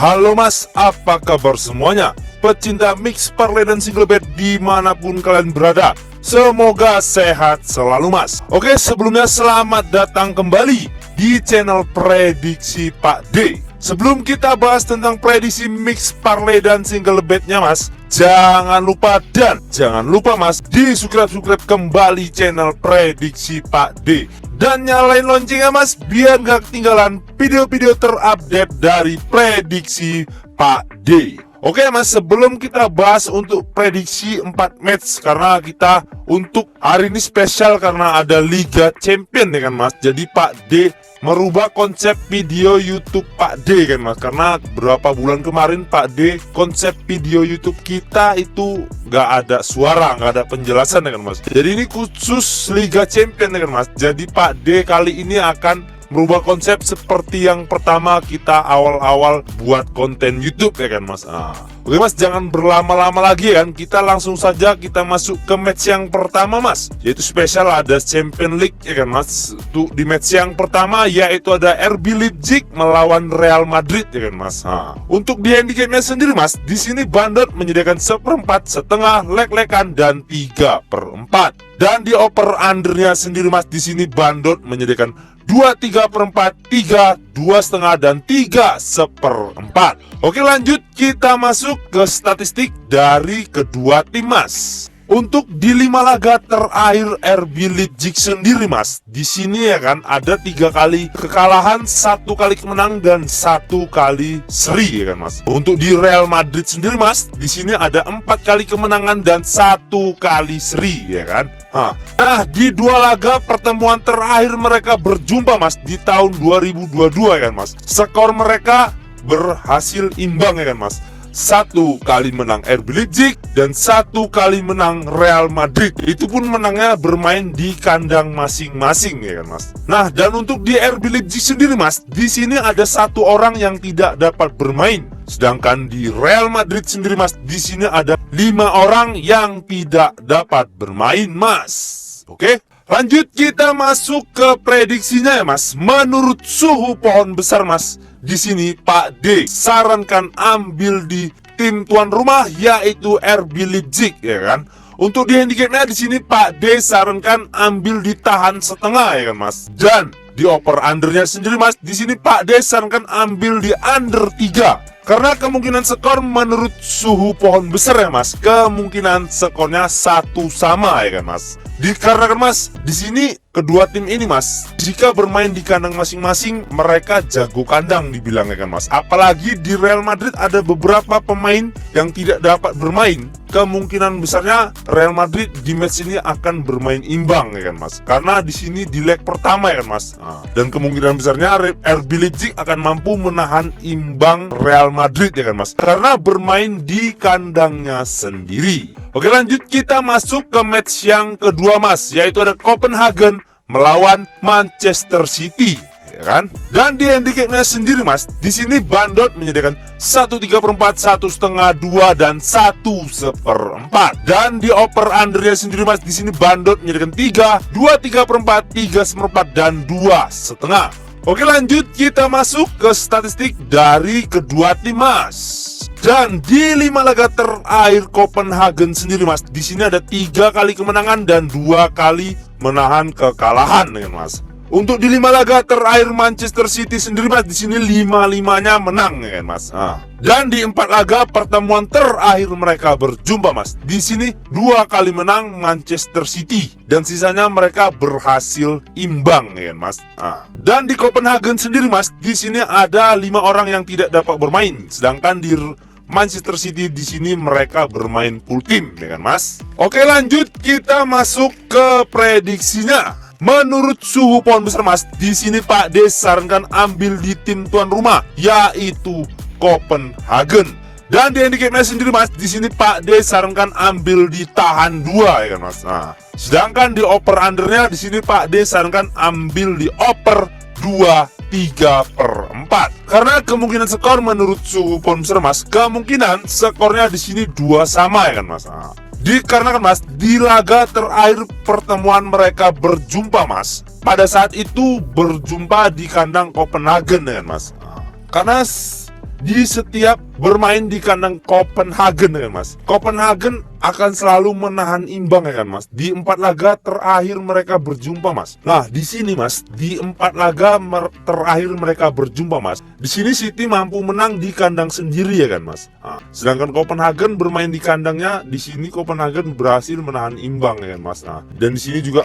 Halo mas, apa kabar semuanya? Pecinta mix parlay dan single bet dimanapun kalian berada, semoga sehat selalu mas. Oke, sebelumnya selamat datang kembali di channel Prediksi Pak D. Sebelum kita bahas tentang prediksi mix parlay dan single betnya mas, jangan lupa mas, di subscribe kembali channel Prediksi Pak D dan nyalain loncengnya mas, biar gak ketinggalan video-video terupdate dari Prediksi Pak D. Oke mas, sebelum kita bahas untuk prediksi 4 match, karena kita untuk hari ini spesial karena ada Liga Champion ya kan mas. Jadi Pak D merubah konsep video YouTube Pak D kan mas, karena beberapa bulan kemarin Pak D konsep video YouTube kita itu gak ada suara, gak ada penjelasan ya kan mas. Jadi ini khusus Liga Champion ya kan mas. Jadi Pak D kali ini akan merubah konsep seperti yang pertama kita awal-awal buat konten YouTube ya kan mas. Oke mas, jangan berlama-lama lagi kan, kita langsung saja kita masuk ke match yang pertama mas, yaitu spesial ada Champion League ya kan mas. Untuk di match yang pertama yaitu ada RB Leipzig melawan Real Madrid ya kan mas. Untuk di handicapnya sendiri mas, di sini Bandot menyediakan 1/4, setengah, lek-lekan dan 3/4. Dan di over undernya sendiri mas, di sini Bandot menyediakan 2/3/4, 3, 2/2 dan 3/4. Oke lanjut, kita masuk ke statistik dari kedua tim mas. Untuk di 5 laga terakhir RB Leipzig sendiri mas, di sini ya kan ada 3 kali kekalahan, 1 kali kemenang dan 1 kali seri ya kan mas. Untuk di Real Madrid sendiri mas, di sini ada 4 kali kemenangan dan 1 kali seri ya kan. Nah di 2 laga pertemuan terakhir mereka berjumpa mas di tahun 2022 ya kan mas, skor mereka berhasil imbang ya kan mas. 1 kali menang RB Leipzig dan 1 kali menang Real Madrid. Itu pun menangnya bermain di kandang masing-masing ya kan mas. Nah dan untuk di RB Leipzig sendiri mas, di sini ada 1 orang yang tidak dapat bermain. Sedangkan di Real Madrid sendiri mas, di sini ada 5 orang yang tidak dapat bermain mas. Oke, lanjut kita masuk ke prediksinya ya mas. Menurut suhu pohon besar mas, di sini Pak D sarankan ambil di tim tuan rumah yaitu RB Leipzig ya kan. Untuk di handicapnya di sini Pak D sarankan ambil ditahan setengah ya kan mas. Dan di over undernya sendiri mas, di sini Pak D sarankan ambil di under 3. Karena kemungkinan skor menurut suhu pohon besar ya mas, kemungkinan skornya 1 sama ya kan mas. Dikarenakan mas, di sini kedua tim ini mas, jika bermain di kandang masing-masing, mereka jago kandang dibilang ya kan mas. Apalagi di Real Madrid ada beberapa pemain yang tidak dapat bermain. Kemungkinan besarnya Real Madrid di match ini akan bermain imbang ya kan mas, karena di sini di leg pertama ya kan mas. Dan kemungkinan besarnya RB Leipzig akan mampu menahan imbang Real Madrid ya kan mas, karena bermain di kandangnya sendiri. Oke lanjut, kita masuk ke match yang kedua mas, yaitu ada Copenhagen melawan Manchester City ya kan. Dan di handicapnya sendiri mas, di sini Bandot menyediakan 1/3/4, 1/2, 2 dan 1/4. Dan di over undernya sendiri mas, di sini Bandot menyediakan 3, 2/3/4, 3/4 dan 2/2. Oke lanjut, kita masuk ke statistik dari kedua tim mas. Dan di 5 laga terakhir Copenhagen sendiri mas, di sini ada 3 kali kemenangan dan 2 kali menahan kekalahan ya mas. Untuk di 5 laga terakhir Manchester City sendiri mas, di sini 5-5-nya menang ya mas. Dan di 4 laga pertemuan terakhir mereka berjumpa mas, di sini 2 kali menang Manchester City dan sisanya mereka berhasil imbang ya mas. Dan di Copenhagen sendiri mas, di sini ada 5 orang yang tidak dapat bermain, sedangkan di Manchester City di sini mereka bermain full team ya kan mas. Oke lanjut, kita masuk ke prediksinya. Menurut suhu pohon besar mas, di sini Pak D sarankan ambil di tim tuan rumah yaitu Copenhagen. Dan di handicapnya sendiri mas, di sini Pak D sarankan ambil ditahan 2 ya kan mas. Sedangkan di over undernya di sini Pak D sarankan ambil di over 2/3/4. Karena kemungkinan skor menurut suhu pohon besar mas, kemungkinan skornya di sini 2 sama ya kan mas. Dikarenakan mas, di laga terakhir pertemuan mereka berjumpa mas, pada saat itu berjumpa di kandang Copenhagen ya kan mas. Karena di setiap bermain di kandang Copenhagen ya kan mas. Copenhagen akan selalu menahan imbang ya kan mas. Di 4 laga terakhir mereka berjumpa mas. Nah di sini mas, di 4 laga terakhir mereka berjumpa mas, di sini City mampu menang di kandang sendiri ya kan mas. Nah, sedangkan Copenhagen bermain di kandangnya, di sini Copenhagen berhasil menahan imbang ya kan mas. Nah, dan di sini juga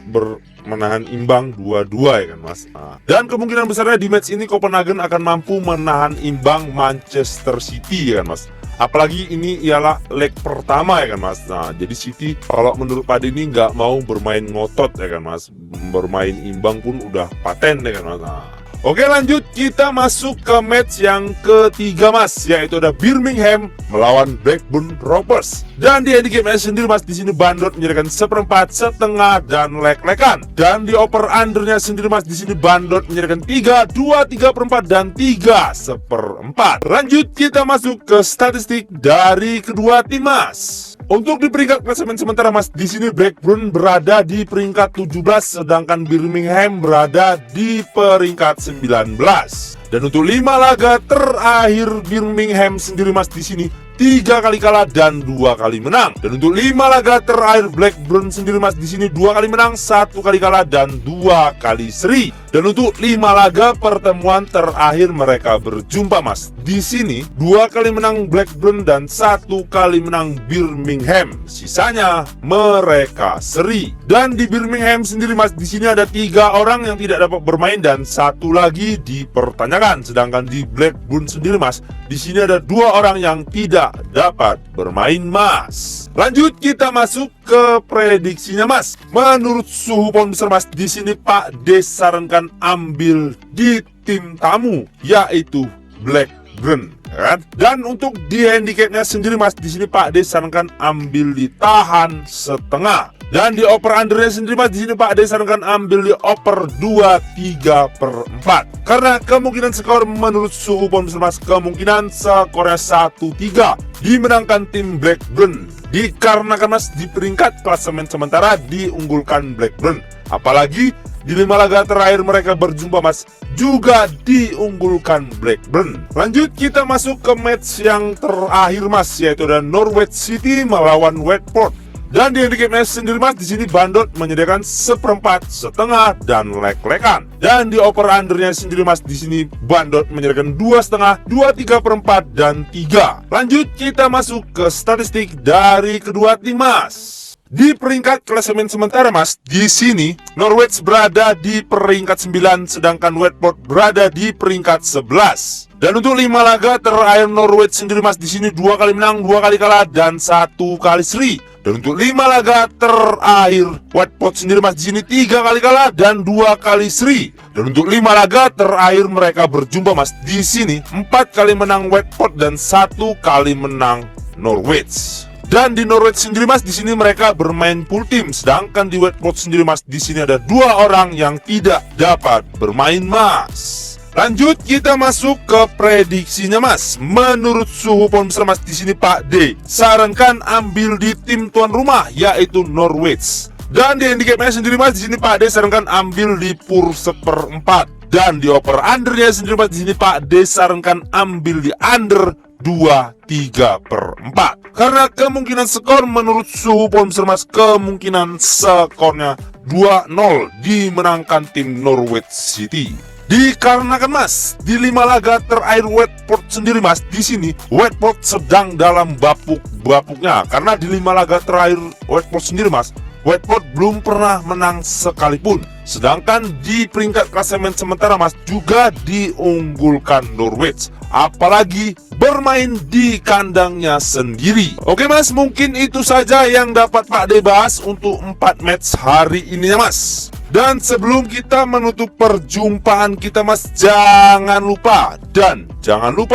menahan imbang 2-2 ya kan mas. Nah, dan kemungkinan besarnya di match ini Copenhagen akan mampu menahan imbang Manchester City ya kan mas. Apalagi ini ialah leg pertama ya kan mas. Nah jadi City kalau menurut Pak ini nggak mau bermain ngotot ya kan mas. Bermain imbang pun udah paten ya kan mas. Nah, oke lanjut, kita masuk ke match yang ketiga mas, yaitu ada Birmingham melawan Blackburn Rovers. Dan di handicap match sendiri mas, di sini Bandot menyediakan 1/4, setengah dan lek-lekan. Dan di over undernya sendiri mas, di sini Bandot menyediakan 3, 2, 3/4 dan 3/4. Lanjut kita masuk ke statistik dari kedua tim mas. Untuk di peringkat klasemen sementara mas, di sini Blackburn berada di peringkat 17, sedangkan Birmingham berada di peringkat 19. Dan untuk 5 laga terakhir Birmingham sendiri mas, di sini 3 kali kalah dan 2 kali menang. Dan untuk 5 laga terakhir Blackburn sendiri mas, di sini 2 kali menang, 1 kali kalah dan 2 kali seri. Dan untuk 5 laga pertemuan terakhir mereka berjumpa mas, di sini 2 kali menang Blackburn dan 1 kali menang Birmingham. Sisanya mereka seri. Dan di Birmingham sendiri mas, di sini ada 3 orang yang tidak dapat bermain dan 1 lagi dipertanyakan. Sedangkan di Blackburn sendiri mas, di sini ada 2 orang yang tidak dapat bermain mas. Lanjut kita masuk ke prediksinya mas. Menurut suhu pound besar mas, di sini Pak D sarankan ambil di tim tamu, yaitu Blackburn kan? Dan untuk di handicapnya sendiri mas, di sini Pak D sarankan ambil ditahan setengah. Dan di over undernya sendiri mas, di sini Pak D sarankan ambil di over 2/3/4. Karena kemungkinan skor menurut suhu pound besar mas, kemungkinan skornya 1-3 dimenangkan tim Blackburn. Dikarenakan mas, di peringkat klasemen sementara diunggulkan Blackburn. Apalagi di 5 laga terakhir mereka berjumpa mas, juga diunggulkan Blackburn. Lanjut kita masuk ke match yang terakhir mas, yaitu ada Norwich City melawan Watford. Dan di handicap match sendiri mas, di sini Bandot menyediakan 1/4, setengah dan lek-lekan. Dan di over undernya sendiri mas, di sini Bandot menyediakan 2,5, 2/3/4 dan 3. Lanjut kita masuk ke statistik dari kedua tim mas. Di peringkat klasemen sementara mas, di sini Norwich berada di peringkat 9, sedangkan Watford berada di peringkat 11. Dan untuk 5 laga terakhir Norwich sendiri mas, di sini 2 kali menang, 2 kali kalah dan 1 kali seri. Dan untuk 5 laga terakhir Watford sendiri mas, di sini 3 kali kalah dan 2 kali seri. Dan untuk 5 laga terakhir mereka berjumpa mas, di sini 4 kali menang Watford dan 1 kali menang Norwich. Dan di Norwich sendiri mas, di sini mereka bermain full team, sedangkan di Watford sendiri mas, di sini ada 2 orang yang tidak dapat bermain mas. Lanjut kita masuk ke prediksinya mas. Menurut suhu pound besar mas, di sini Pak D sarankan ambil di tim tuan rumah, yaitu Norwich. Dan di handicapnya sendiri mas, di sini Pak D sarankan ambil di pur 1/4. Dan di over undernya sendiri mas, di sini Pak D sarankan ambil di under 2/3/4. Karena kemungkinan skor menurut suhu pound besar mas, kemungkinan skornya 2-0 dimenangkan tim Norwich City. Dikarenakan mas, di 5 laga terakhir Watford sendiri mas, di sini Watford sedang dalam bapuknya. Karena di 5 laga terakhir Watford sendiri mas, Watford belum pernah menang sekalipun. Sedangkan di peringkat klasemen sementara mas, juga diunggulkan Norwich. Apalagi bermain di kandangnya sendiri. Oke mas, mungkin itu saja yang dapat Pak D bahas untuk 4 match hari ini ya mas. Dan sebelum kita menutup perjumpaan kita mas, jangan lupa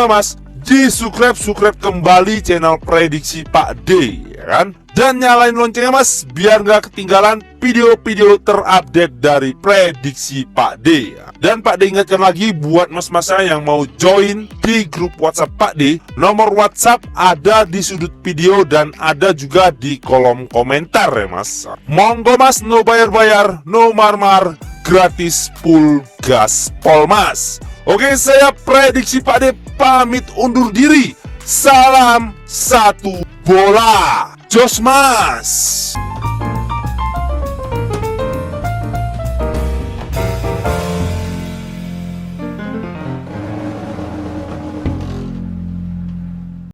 mas, subscribe kembali channel prediksi Pak D ya kan? Dan nyalain loncengnya mas, biar nggak ketinggalan video-video terupdate dari prediksi Pak D. Dan Pak D ingatkan lagi buat mas-masa yang mau join di grup WhatsApp Pak D, nomor WhatsApp ada di sudut video dan ada juga di kolom komentar ya mas. Monggo mas, no bayar-bayar, no marmar, gratis full gaspol mas. Oke, saya prediksi Pak D pamit undur diri. Salam satu bola. Jos Mas.